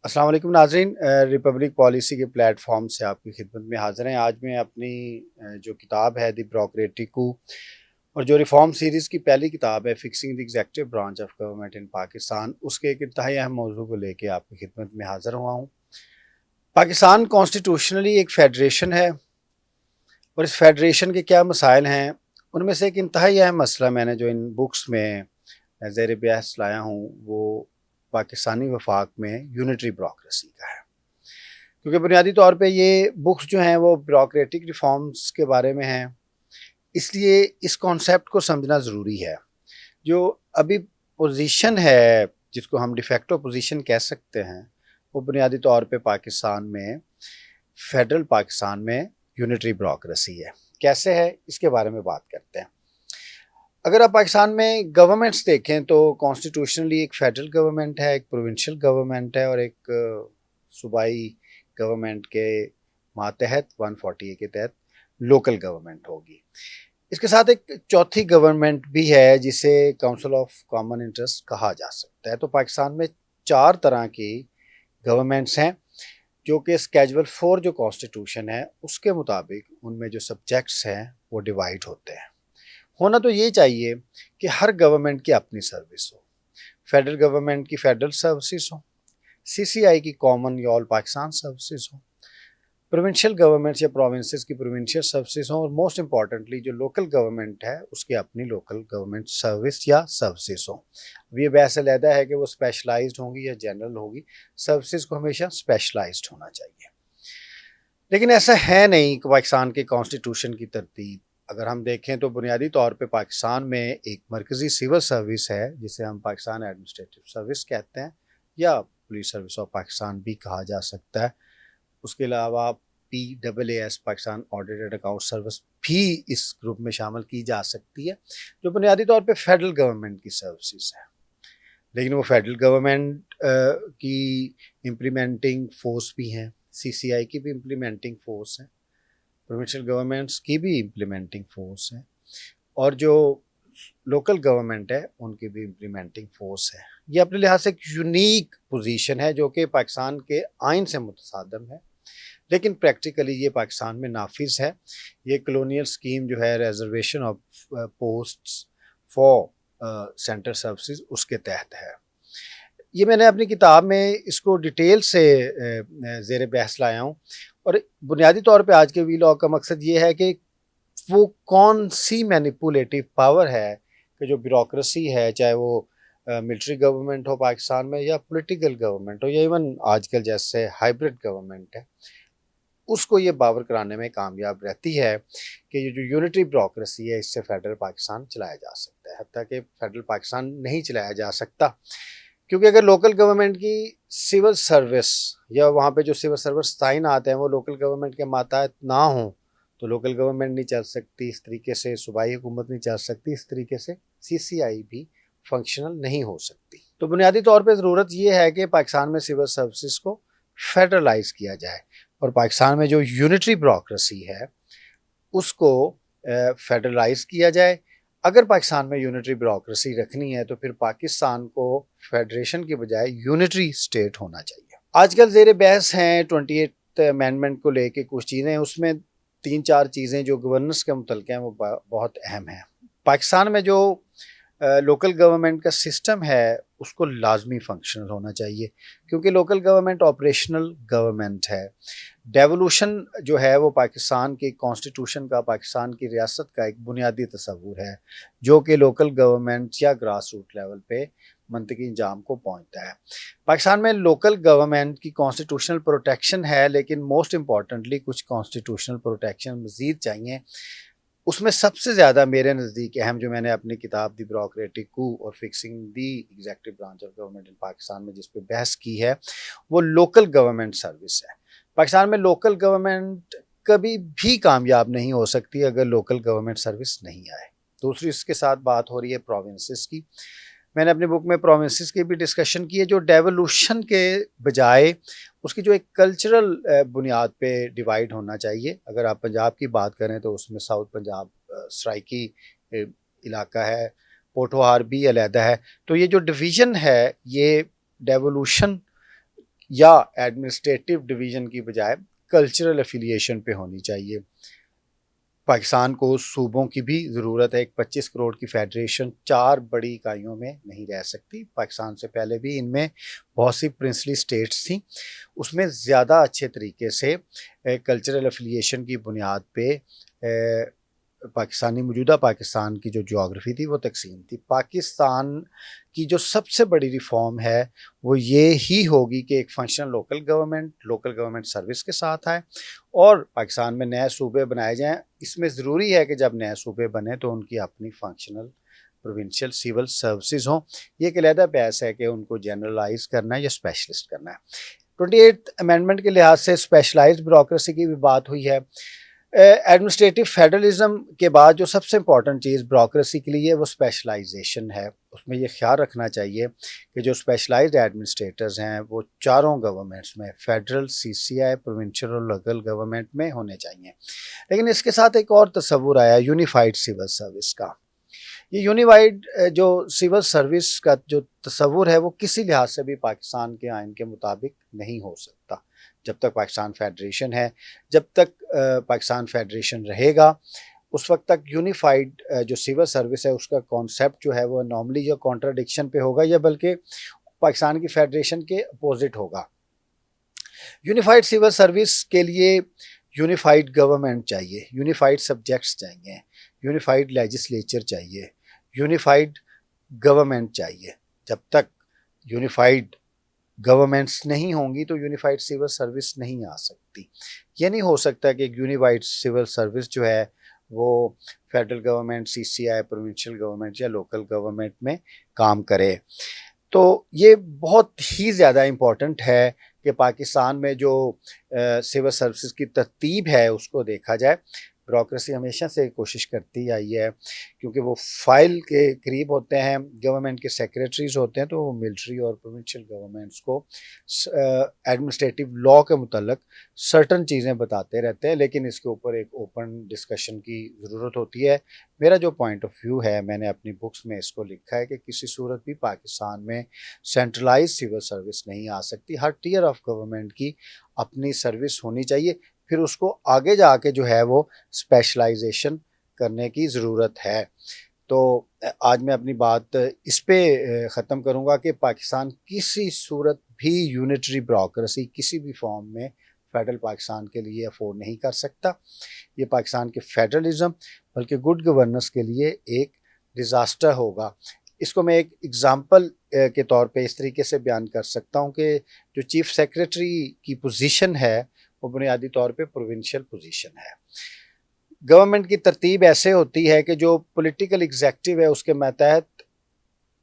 अस्सलाम वालेकुम नाज़रीन, रिपब्लिक पॉलिसी के प्लेटफॉर्म से आपकी खिदमत में हाज़िर हैं। आज मैं अपनी जो किताब है द ब्यूरोक्रेटिक कू और जो रिफॉर्म सीरीज़ की पहली किताब है fixing the executive branch of government in Pakistan, उसके एक इंतहाई अहम मौजू को लेके आपकी खिदमत में हाज़िर हुआ हूँ। पाकिस्तान कॉन्स्टिट्यूशनली एक फेडरेशन है और इस फेडरेशन के क्या मसाइल हैं, उनमें से एक इंतहाई अहम मसला मैंने जो इन बुक्स में ज़ेर बहस लाया हूँ वो पाकिस्तानी वफाक में यूनिटरी ब्यूरोक्रेसी का है। क्योंकि बुनियादी तौर पे ये बुक्स जो हैं वो ब्यूरोक्रेटिक रिफॉर्म्स के बारे में हैं, इसलिए इस कॉन्सेप्ट को समझना ज़रूरी है। जो अभी पोजीशन है जिसको हम डिफेक्टो पोजीशन कह सकते हैं, वो बुनियादी तौर पे पाकिस्तान में फेडरल पाकिस्तान में यूनिटरी ब्यूरोक्रेसी है। कैसे है इसके बारे में बात करते हैं। अगर आप पाकिस्तान में गवर्नमेंट्स देखें तो कॉन्स्टिट्यूशनली एक फेडरल गवर्नमेंट है, एक प्रोविंशियल गवर्नमेंट है और एक सूबाई गवर्नमेंट के मातहत 140A के तहत लोकल गवर्नमेंट होगी। इसके साथ एक चौथी गवर्नमेंट भी है जिसे काउंसिल ऑफ कॉमन इंटरेस्ट कहा जा सकता है। तो पाकिस्तान में 4 तरह की गवर्नमेंट्स हैं जो कि स्केड्यूल 4 जो कॉन्स्टिट्यूशन है उसके मुताबिक उनमें जो सब्जेक्ट्स हैं वो डिवाइड होते हैं। होना तो ये चाहिए कि हर गवर्नमेंट की अपनी सर्विस हो। फेडरल गवर्नमेंट की फेडरल सर्विसेज हो, सीसीआई की कॉमन या ऑल पाकिस्तान सर्विसेज हो, प्रोविंशियल गवर्नमेंट्स या प्रोविंसेस की प्रोविंशियल सर्विसेज हों और मोस्ट इंपॉर्टेंटली जो लोकल गवर्नमेंट है उसकी अपनी लोकल गवर्नमेंट सर्विस या सर्विसेज हों। अब ये बहस अलहदा है कि वो स्पेशलाइज्ड होंगी या जनरल होगी। सर्विसेज को हमेशा स्पेशलाइज्ड होना चाहिए, लेकिन ऐसा है नहीं कि पाकिस्तान के कॉन्स्टिट्यूशन की तरतीब अगर हम देखें तो बुनियादी तौर पे पाकिस्तान में एक मरकज़ी सिविल सर्विस है जिसे हम पाकिस्तान एडमिनिस्ट्रेटिव सर्विस कहते हैं या पुलिस सर्विस ऑफ पाकिस्तान भी कहा जा सकता है। उसके अलावा PAAS Pakistan audited account service भी इस ग्रुप में शामिल की जा सकती है, जो बुनियादी तौर पे फेडरल गवर्नमेंट की सर्विसेज है। लेकिन वो फेडरल गवर्नमेंट की इम्प्लीमेंटिंग फोर्स भी हैं, CCI की भी इम्प्लीमेंटिंग फोर्स है, प्रोविंशियल गवर्नमेंट्स की भी इम्प्लीमेंटिंग फोर्स है और जो लोकल गवर्नमेंट है उनकी भी इम्प्लीमेंटिंग फोर्स है। ये अपने लिहाज से एक यूनिक पोजीशन है जो कि पाकिस्तान के आइन से मुतसादम है, लेकिन प्रैक्टिकली ये पाकिस्तान में नाफिज है। ये कॉलोनियल स्कीम जो है reservation of posts for central services उसके तहत है। ये मैंने अपनी किताब में इसको डिटेल से ज़ेर बहस लाया हूँ और बुनियादी तौर पे आज के वीलॉग का मकसद ये है कि वो कौन सी मैनिपुलेटिव पावर है कि जो ब्यूरोक्रेसी है, चाहे वो मिलिट्री गवर्नमेंट हो पाकिस्तान में या पॉलिटिकल गवर्नमेंट हो या इवन आजकल जैसे हाइब्रिड गवर्नमेंट है, उसको ये बावर कराने में कामयाब रहती है कि ये जो यूनिटरी ब्यूरोक्रेसी है इससे फेडरल पाकिस्तान चलाया जा सकता है। हत्ता कि फेडरल पाकिस्तान नहीं चलाया जा सकता, क्योंकि अगर लोकल गवर्नमेंट की सिविल सर्विस या वहाँ पे जो सिविल सर्विस तैनात हैं वो लोकल गवर्नमेंट के मातहत ना हों तो लोकल गवर्नमेंट नहीं चल सकती, इस तरीके से सूबाई हुकूमत नहीं चल सकती, इस तरीके से CCI भी फंक्शनल नहीं हो सकती। तो बुनियादी तौर पर ज़रूरत ये है कि पाकिस्तान में सिविल सर्विसेज को फेडरलाइज किया जाए और पाकिस्तान में जो यूनिटरी ब्यूरोक्रेसी है उसको फेडरलाइज किया जाए। अगर पाकिस्तान में यूनिटरी ब्यूरोक्रेसी रखनी है तो फिर पाकिस्तान को फेडरेशन की बजाय यूनिटरी स्टेट होना चाहिए। आजकल ज़ेर बहस हैं 28th अमेंडमेंट को लेके कुछ चीज़ें, उसमें 3-4 चीज़ें जो गवर्नेंस के मुतल्लिक़ हैं वो बहुत अहम हैं। पाकिस्तान में जो लोकल गवर्नमेंट का सिस्टम है उसको लाजमी फंक्शनल होना चाहिए, क्योंकि लोकल गवर्नमेंट ऑपरेशनल गवर्नमेंट है। डेवोल्यूशन जो है वो पाकिस्तान के कॉन्स्टिट्यूशन का, पाकिस्तान की रियासत का एक बुनियादी तस्वुर है जो कि लोकल गवर्नमेंट या ग्रास रूट लेवल पे मंतकी इंजाम को पहुँचता है। पाकिस्तान में लोकल गवर्नमेंट की कॉन्स्टिट्यूशनल प्रोटेक्शन है, लेकिन मोस्ट इम्पॉर्टेंटली कुछ कॉन्स्टिट्यूशनल प्रोटेक्शन मज़ीद चाहिए। उसमें सबसे ज़्यादा मेरे नज़दीक अहम जो मैंने अपनी किताब दी ब्यूरोक्रेटिक कू और fixing the executive branch of government in Pakistan में जिस पे बहस की है वो लोकल गवर्नमेंट सर्विस है। पाकिस्तान में लोकल गवर्नमेंट कभी भी कामयाब नहीं हो सकती अगर लोकल गवर्नमेंट सर्विस नहीं आए। दूसरी इसके साथ बात हो रही है प्रोविंसेस की। मैंने अपनी बुक में प्रोविंसेस की भी डिस्कशन की है, जो डेवोल्यूशन के बजाय उसकी जो एक कल्चरल बुनियाद पे डिवाइड होना चाहिए। अगर आप पंजाब की बात करें तो उसमें साउथ पंजाब सराइकी इलाका है, पोठोहार भी अलहदा है। तो ये जो डिवीज़न है ये डेवोल्यूशन या एडमिनिस्ट्रेटिव डिवीज़न की बजाय कल्चरल एफिलिएशन पे होनी चाहिए। पाकिस्तान को सूबों की भी ज़रूरत है। एक 25 करोड़ की फेडरेशन 4 बड़ी इकाइयों में नहीं रह सकती। पाकिस्तान से पहले भी इनमें बहुत सी प्रिंसली स्टेट्स थीं, उसमें ज़्यादा अच्छे तरीके से कल्चरल एफिलिएशन की बुनियाद पे मौजूदा पाकिस्तान की जो ज्योग्राफी थी वो तकसीम थी। पाकिस्तान की जो सबसे बड़ी रिफॉर्म है वो ये ही होगी कि एक फंक्शनल लोकल गवर्नमेंट सर्विस के साथ आए और पाकिस्तान में नए सूबे बनाए जाएं। इसमें ज़रूरी है कि जब नए सूबे बने तो उनकी अपनी फंक्शनल प्रोविंशियल सिविल सर्विसेज हों। ये एक अलहदा बहस है कि उनको जनरलाइज करना है या स्पेशलिस्ट करना है। 28th अमेंडमेंट के लिहाज से स्पेशलाइज्ड ब्यूरोक्रेसी की भी बात हुई है। एडमिनिस्ट्रेटिव फेडरलिज्म के बाद जो सबसे इम्पॉर्टेंट चीज़ ब्यूरोक्रेसी के लिए है वो स्पेशलाइजेशन है। उसमें ये ख्याल रखना चाहिए कि जो स्पेशलाइज्ड एडमिनिस्ट्रेटर्स हैं वो चारों गवर्नमेंट्स में फेडरल, सीसीआई, प्रोविंशियल और लोकल गवर्नमेंट में होने चाहिए। लेकिन इसके साथ एक और तस्वुर आया यूनिफाइड सिविल सर्विस का। ये यूनिफाइड जो सिविल सर्विस का जो तस्वुर है वो किसी लिहाज से भी पाकिस्तान के आइन के मुताबिक नहीं हो सकता। जब तक पाकिस्तान फेडरेशन है, जब तक पाकिस्तान फेडरेशन रहेगा, उस वक्त तक यूनिफाइड जो सिविल सर्विस है उसका कॉन्सेप्ट जो है वो नॉर्मली या कॉन्ट्राडिक्शन पे होगा या बल्कि पाकिस्तान की फेडरेशन के अपोजिट होगा। यूनिफाइड सिविल सर्विस के लिए यूनिफाइड गवर्नमेंट चाहिए, यूनिफाइड सब्जेक्ट्स चाहिए, यूनिफाइड लेजिस्लेचर चाहिए, यूनिफाइड गवर्नमेंट चाहिए। जब तक यूनिफाइड गवर्नमेंट्स नहीं होंगी तो यूनिफाइड सिविल सर्विस नहीं आ सकती। ये नहीं हो सकता कि एक यूनिफाइड सिविल सर्विस जो है वो federal government, CCI, provincial government या लोकल गवर्नमेंट में काम करे। तो ये बहुत ही ज़्यादा इम्पॉर्टेंट है कि पाकिस्तान में जो सिविल सर्विसेज की तरतीब है उसको देखा जाए। ब्यूरोक्रेसी हमेशा से कोशिश करती आई है क्योंकि वो फाइल के करीब होते हैं, गवर्नमेंट के सेक्रेटरीज होते हैं, तो वो मिलिट्री और प्रोविंशियल गवर्नमेंट्स को एडमिनिस्ट्रेटिव लॉ के मुतल्लिक सर्टन चीज़ें बताते रहते हैं, लेकिन इसके ऊपर एक ओपन डिस्कशन की ज़रूरत होती है। मेरा जो पॉइंट ऑफ व्यू है, मैंने अपनी बुक्स में इसको लिखा है कि किसी सूरत भी पाकिस्तान में सेंट्रलाइज सिविल सर्विस नहीं आ सकती। हर टीयर ऑफ गवर्नमेंट की अपनी सर्विस होनी चाहिए, फिर उसको आगे जाके जो है वो स्पेशलाइजेशन करने की ज़रूरत है। तो आज मैं अपनी बात इस पे ख़त्म करूँगा कि पाकिस्तान किसी सूरत भी यूनिटरी ब्यूरोक्रेसी किसी भी फॉर्म में फेडरल पाकिस्तान के लिए अफोर्ड नहीं कर सकता। ये पाकिस्तान के फेडरलिज्म बल्कि गुड गवर्नेंस के लिए एक डिज़ास्टर होगा। इसको मैं एक एग्ज़ाम्पल के तौर पे इस तरीके से बयान कर सकता हूँ कि जो चीफ़ सेक्रेटरी की पोजीशन है वो बुनियादी तौर पे प्रोविंशियल पोजीशन है। गवर्नमेंट की तरतीब ऐसे होती है कि जो पॉलिटिकल एग्जेक्टिव है उसके मातहत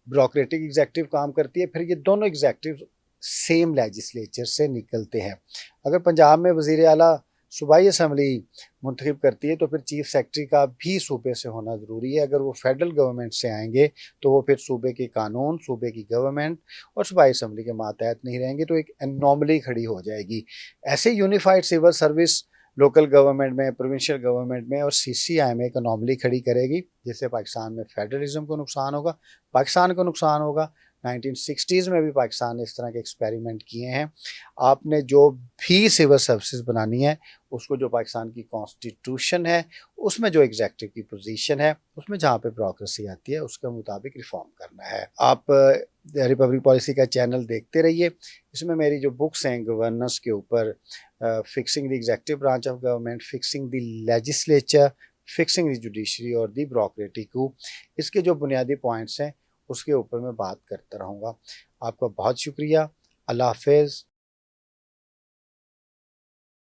ब्यूरोक्रेटिक एग्जेक्टिव काम करती है, फिर ये दोनों एग्जेक्टिव सेम लेजिस्लेचर से निकलते हैं। अगर पंजाब में वज़ीर आला सूबाई असम्बली मुंतखब करती है तो फिर चीफ सेक्रेटरी का भी सूबे से होना ज़रूरी है। अगर वो फेडरल गवर्नमेंट से आएंगे तो वो फिर सूबे के कानून, सूबे की गवर्नमेंट और सूबाई असम्बली के मातहत नहीं रहेंगे, तो एक एनॉमली खड़ी हो जाएगी। ऐसे unified civil service local government में, प्रोविंशियल गवर्नमेंट में और सीसीआई में एक अनॉमली खड़ी करेगी, जिससे पाकिस्तान में फेडरलिज्म को नुकसान होगा, पाकिस्तान को नुकसान होगा। 1960s में भी पाकिस्तान ने इस तरह के एक्सपेरिमेंट किए हैं। आपने जो भी सिविल सर्विसेज बनानी है उसको जो पाकिस्तान की कॉन्स्टिट्यूशन है उसमें जो एग्जेक्टिव की पोजीशन है उसमें जहाँ पे ब्यूरोक्रेसी आती है उसके मुताबिक रिफॉर्म करना है। आप रिपब्लिक पॉलिसी का चैनल देखते रहिए। इसमें मेरी जो बुक्स हैं गवर्नेंस के ऊपर, fixing the adjective branch of government, fixing the legislature, fixing the judiciary और द ब्यूरोक्रेटिक कू, इसके जो बुनियादी पॉइंट्स हैं उसके ऊपर मैं बात करता रहूँगा। आपका बहुत शुक्रिया। अल्लाह हाफ़िज़।